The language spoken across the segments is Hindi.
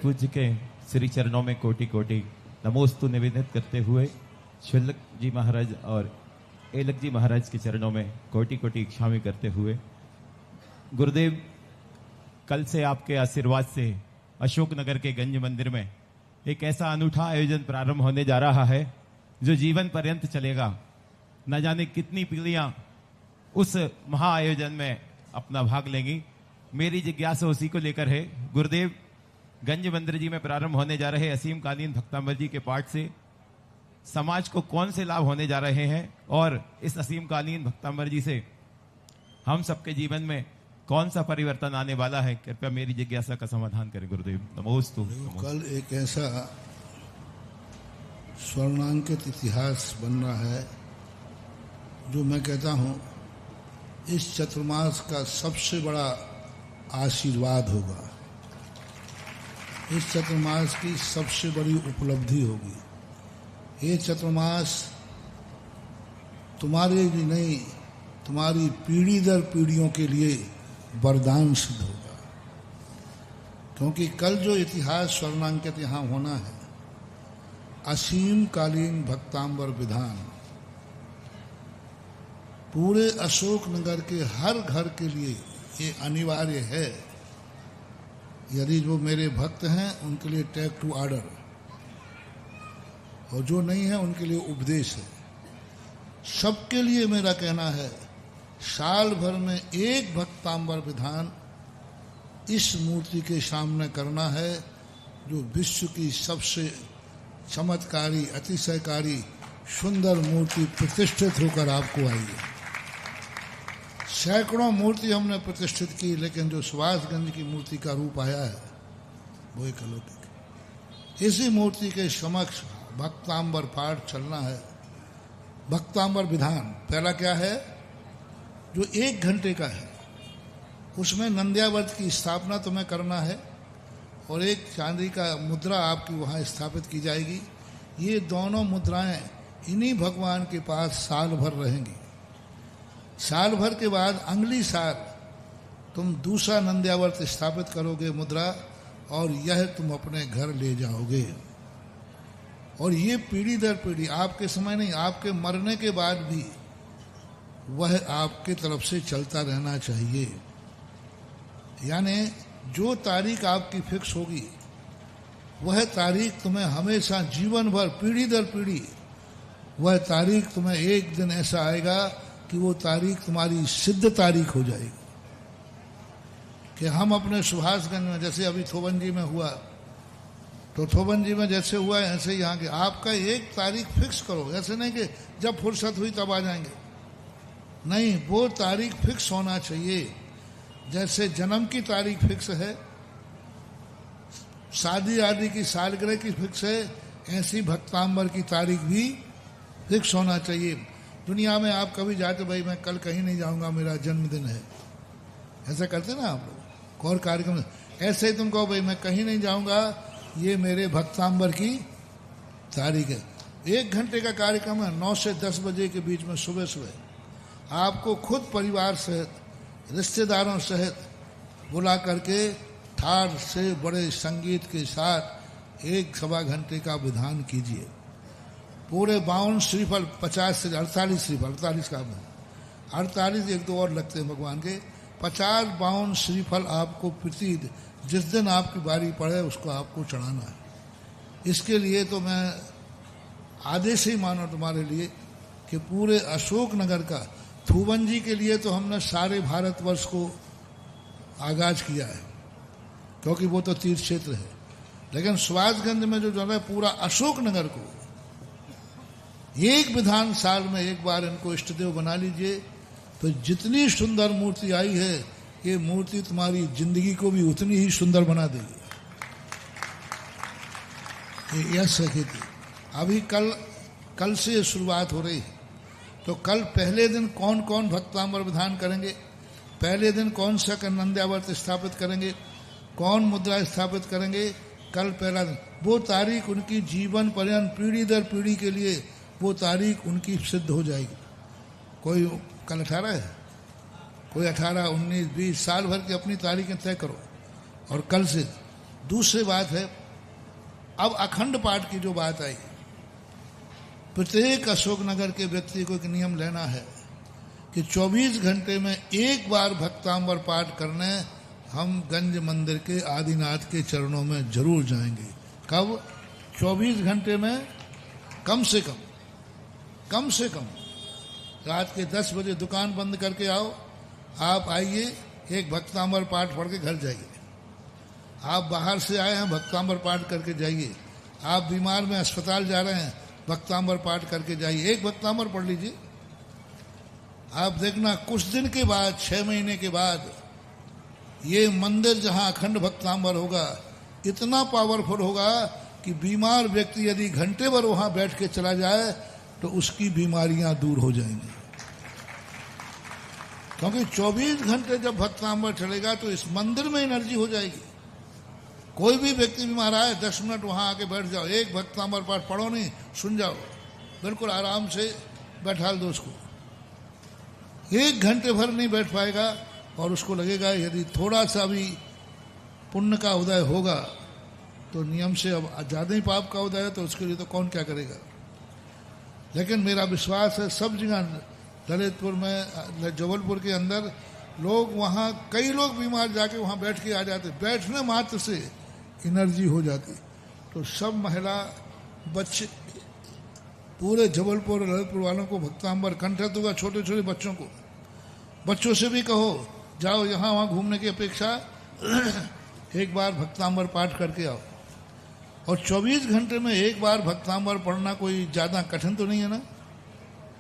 पूज्य के श्री चरणों में कोटि कोटि नमोस्तु निवेदित करते हुए शुल्क जी महाराज और एलक जी महाराज के चरणों में कोटि कोटि क्षामी करते हुए, गुरुदेव कल से आपके आशीर्वाद से अशोकनगर के गंज मंदिर में एक ऐसा अनूठा आयोजन प्रारंभ होने जा रहा है जो जीवन पर्यंत चलेगा। न जाने कितनी पीढ़ियां उस महा आयोजन में अपना भाग लेंगी। मेरी जिज्ञासा उसी को लेकर है। गुरुदेव, गंज मंदिर जी में प्रारंभ होने जा रहे असीम कालीन भक्तांबर जी के पाठ से समाज को कौन से लाभ होने जा रहे हैं और इस असीम कालीन भक्तांबर जी से हम सबके जीवन में कौन सा परिवर्तन आने वाला है, कृपया मेरी जिज्ञासा का समाधान करें गुरुदेव। नमोस्तु। कल एक ऐसा स्वर्णांकित इतिहास बन रहा है जो मैं कहता हूं इस चतुर्मास का सबसे बड़ा आशीर्वाद होगा, इस चतुर्मास की सबसे बड़ी उपलब्धि होगी। ये चतुर्मास तुम्हारे लिए नहीं, तुम्हारी पीढ़ी दर पीढ़ियों के लिए वरदान सिद्ध होगा। क्योंकि कल जो इतिहास स्वर्णांकित यहाँ होना है, असीम कालीन भक्तांबर विधान, पूरे अशोकनगर के हर घर के लिए ये अनिवार्य है। यदि जो मेरे भक्त हैं उनके लिए टेक टू ऑर्डर, और जो नहीं है उनके लिए उपदेश है। सबके लिए मेरा कहना है, साल भर में एक भक्तांबर विधान इस मूर्ति के सामने करना है जो विश्व की सबसे चमत्कारी, अतिशयकारी, सुंदर मूर्ति प्रतिष्ठित होकर आपको आई है। सैकड़ों मूर्ति हमने प्रतिष्ठित की, लेकिन जो सुभाषगंज की मूर्ति का रूप आया है वो एक अलौकिक। इसी मूर्ति के समक्ष भक्तांबर पाठ चलना है। भक्तांबर विधान पहला क्या है, जो 1 घंटे का है, उसमें नंद्यावर्त की स्थापना तुम्हें करना है और एक चांदी का मुद्रा आपकी वहाँ स्थापित की जाएगी। ये दोनों मुद्राएं इन्हीं भगवान के पास साल भर रहेंगी। साल भर के बाद अगली साल तुम दूसरा नंद्यावर्त स्थापित करोगे मुद्रा, और यह तुम अपने घर ले जाओगे। और ये पीढ़ी दर पीढ़ी, आपके समय नहीं, आपके मरने के बाद भी वह आपके तरफ से चलता रहना चाहिए। यानी जो तारीख आपकी फिक्स होगी वह तारीख तुम्हें हमेशा जीवन भर, पीढ़ी दर पीढ़ी, वह तारीख तुम्हें एक दिन ऐसा आएगा कि वो तारीख तुम्हारी सिद्ध तारीख हो जाएगी। कि हम अपने सुभाषगंज में, जैसे अभी थोबंजी में हुआ, तो थोबंजी में जैसे हुआ ऐसे यहाँ के आपका एक तारीख फिक्स करो। ऐसे नहीं कि जब फुर्सत हुई तब आ जाएंगे, नहीं, वो तारीख फिक्स होना चाहिए। जैसे जन्म की तारीख फिक्स है, शादी आदि की सालगिरह की फिक्स है, ऐसी भक्तांबर की तारीख भी फिक्स होना चाहिए। दुनिया में आप कभी जाते, भाई मैं कल कहीं नहीं जाऊंगा, मेरा जन्मदिन है, ऐसा करते ना आप लोग, और कार्यक्रम ऐसे ही तुम कहो भाई मैं कहीं नहीं जाऊंगा, ये मेरे भक्तांबर की तारीख है। 1 घंटे का कार्यक्रम है, 9 से 10 बजे के बीच में सुबह सुबह आपको खुद परिवार सहित, रिश्तेदारों सहित बुला करके ठाड़ से बड़े संगीत के साथ 1-1.25 घंटे का विधान कीजिए। पूरे 52 श्रीफल, 50 से 48 श्रीफल, 48 का 48, 1-2 और लगते हैं भगवान के, 50-52 श्रीफल आपको प्रति जिस दिन आपकी बारी पड़े उसको आपको चढ़ाना है। इसके लिए तो मैं आदेश ही मानो तुम्हारे लिए कि पूरे अशोकनगर का, थूबंजी के लिए तो हमने सारे भारतवर्ष को आगाज किया है क्योंकि वो तो तीर्थ क्षेत्र है, लेकिन सुभाषगंज में जो है पूरा अशोकनगर को एक विधान साल में एक बार इनको इष्टदेव बना लीजिए, तो जितनी सुंदर मूर्ति आई है, ये मूर्ति तुम्हारी जिंदगी को भी उतनी ही सुंदर बना देगी। यह सही थी। अभी कल से शुरुआत हो रही है, तो कल पहले दिन कौन कौन भक्तांबर विधान करेंगे, पहले दिन कौन सा नंद्यावर्त स्थापित करेंगे, कौन मुद्रा स्थापित करेंगे, कल पहला दिन। वो तारीख उनकी जीवन पर्यंत, पीढ़ी दर पीढ़ी के लिए वो तारीख उनकी सिद्ध हो जाएगी। कोई कल 18 है, कोई 18, 19, 20 साल भर की अपनी तारीखें तय करो और कल से दूसरी बात है, अब अखंड पाठ की जो बात आई, प्रत्येक अशोकनगर के व्यक्ति को एक नियम लेना है कि 24 घंटे में एक बार भक्तांबर पाठ करने हम गंज मंदिर के आदिनाथ के चरणों में जरूर जाएंगे। कब? 24 घंटे में कम से कम रात के 10 बजे दुकान बंद करके आओ, आप आइए, एक भक्तांबर पाठ पढ़ के घर जाइए। आप बाहर से आए हैं, भक्तांबर पाठ करके जाइए। आप बीमार में अस्पताल जा रहे हैं, भक्तांबर पाठ करके जाइए, एक भक्तांबर पढ़ लीजिए। आप देखना कुछ दिन के बाद, 6 महीने के बाद, ये मंदिर जहां अखंड भक्तांबर होगा इतना पावरफुल होगा कि बीमार व्यक्ति यदि घंटे भर वहां बैठ के चला जाए तो उसकी बीमारियां दूर हो जाएंगी। क्योंकि 24 घंटे जब भक्तांबर चलेगा तो इस मंदिर में एनर्जी हो जाएगी। कोई भी व्यक्ति बीमार आए, 10 मिनट वहां आके बैठ जाओ, एक भक्तांबर पाठ पढ़ो नहीं, सुन जाओ, बिल्कुल आराम से बैठा दो उसको। 1 घंटे भर नहीं बैठ पाएगा और उसको लगेगा यदि थोड़ा सा भी पुण्य का उदय होगा तो नियम से अब ज्यादा ही पाप का उदय है, तो उसके लिए तो कौन क्या करेगा। लेकिन मेरा विश्वास है सब जगह, ललितपुर में, जबलपुर के अंदर लोग, वहाँ कई लोग बीमार जाके वहाँ बैठ के आ जाते, बैठने मात्र से एनर्जी हो जाती। तो सब महिला, बच्चे, पूरे जबलपुर ललितपुर वालों को भक्तांबर कंठस्थ होगा। छोटे छोटे बच्चों को, बच्चों से भी कहो जाओ, यहाँ वहाँ घूमने की अपेक्षा एक बार भक्तांबर पाठ करके आओ। और 24 घंटे में एक बार भक्तांबर पढ़ना कोई ज्यादा कठिन तो नहीं है ना,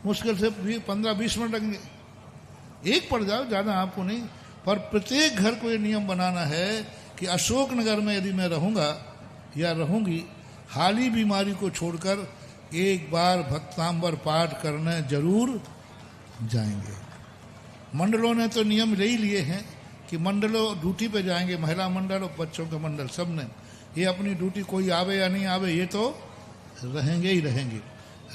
मुश्किल से भी 15-20 मिनट लगेंगे, एक पढ़ जाओ, ज्यादा आपको नहीं। पर प्रत्येक घर को ये नियम बनाना है कि अशोकनगर में यदि मैं रहूंगा या रहूंगी, हाली बीमारी को छोड़कर एक बार भक्तांबर पाठ करने जरूर जाएंगे। मंडलों ने तो नियम ले ही लिए हैं कि मंडलों ड्यूटी पे जाएंगे, महिला मंडल और बच्चों के मंडल, सब ने ये अपनी ड्यूटी, कोई आवे या नहीं आवे, ये तो रहेंगे ही रहेंगे।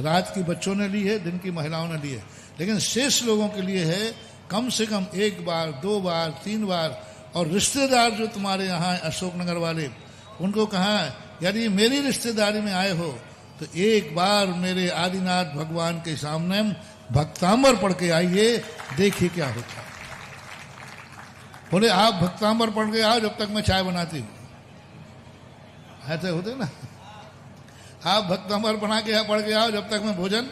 रात की बच्चों ने ली है, दिन की महिलाओं ने ली है, लेकिन शेष लोगों के लिए है कम से कम 1 बार, 2 बार, 3 बार। और रिश्तेदार जो तुम्हारे यहाँ अशोकनगर वाले, उनको कहा यदि मेरी रिश्तेदारी में आए हो तो एक बार मेरे आदिनाथ भगवान के सामने भक्तांबर पढ़ के आइए, देखिए क्या होता है। बोले आप भक्तांबर पढ़ के आओ जब तक मैं चाय बनाती हूँ, ऐसे होते ना। आप भक्तांबर बना के पढ़ के आओ जब तक मैं भोजन,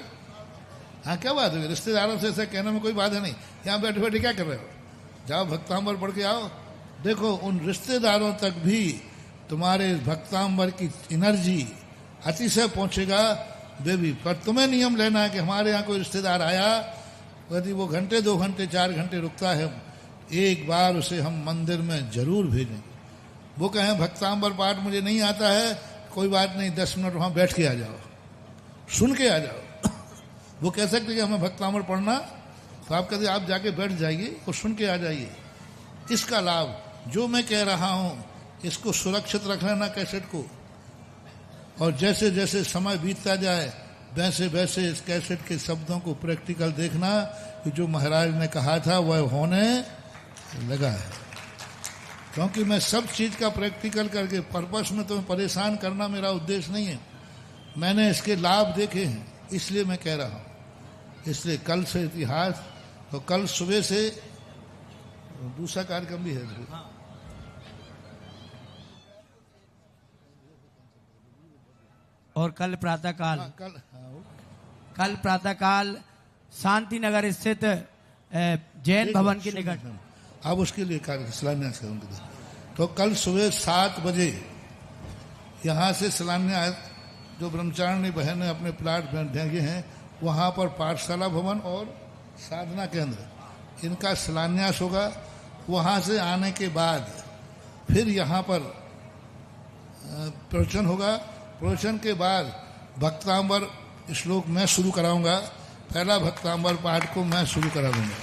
हाँ क्या बात है, रिश्तेदारों से ऐसा कहने में कोई बात है नहीं। यहाँ बैठे बैठे क्या कर रहे हो, जाओ भक्तांबर पढ़ के आओ। देखो उन रिश्तेदारों तक भी तुम्हारे भक्तांबर की एनर्जी अतिशय पहुंचेगा देवी। पर तुम्हें नियम लेना है कि हमारे यहाँ कोई रिश्तेदार आया, यदि वो घंटे, 2 घंटे, 4 घंटे रुकता है, एक बार उसे हम मंदिर में जरूर भेजेंगे। वो कहें भक्तांबर पाठ मुझे नहीं आता है, कोई बात नहीं, 10 मिनट वहां बैठ के आ जाओ, सुन के आ जाओ। वो कह सकते कि हमें भक्तांबर पढ़ना, तो आप कहते आप जाके बैठ जाइए और सुन के आ जाइए। इसका लाभ जो मैं कह रहा हूं, इसको सुरक्षित रख लेना कैसेट को, और जैसे जैसे समय बीतता जाए वैसे वैसे इस कैसेट के शब्दों को प्रैक्टिकल देखना कि जो महाराज ने कहा था वह होने लगा है। क्योंकि मैं सब चीज का प्रैक्टिकल करके पर्पस में तुम्हें परेशान करना मेरा उद्देश्य नहीं है। मैंने इसके लाभ देखे हैं, इसलिए मैं कह रहा हूं। इसलिए कल से इतिहास, तो कल सुबह से दूसरा कार्यक्रम भी है। और कल प्रातःकाल शांति नगर स्थित जैन भवन के निकट, अब उसके लिए शिलान्यास करूंगा। तो कल सुबह 7 बजे यहाँ से शिलान्यास, जो ब्रह्मचारिणी बहन ने अपने प्लाट भेजे हैं, वहाँ पर पाठशाला भवन और साधना केंद्र, इनका शिलान्यास होगा। वहाँ से आने के बाद फिर यहाँ पर प्रवचन होगा। प्रवचन के बाद भक्तांबर श्लोक मैं शुरू कराऊंगा। पहला भक्तांबर पाठ को मैं शुरू करा दूंगा,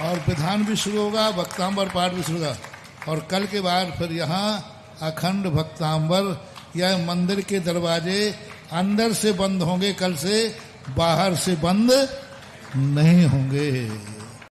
और विधान भी शुरू होगा, भक्तांबर पाठ भी शुरू होगा। और कल के बाद फिर यहाँ अखंड भक्तांबर, यह मंदिर के दरवाजे अंदर से बंद होंगे, कल से बाहर से बंद नहीं होंगे।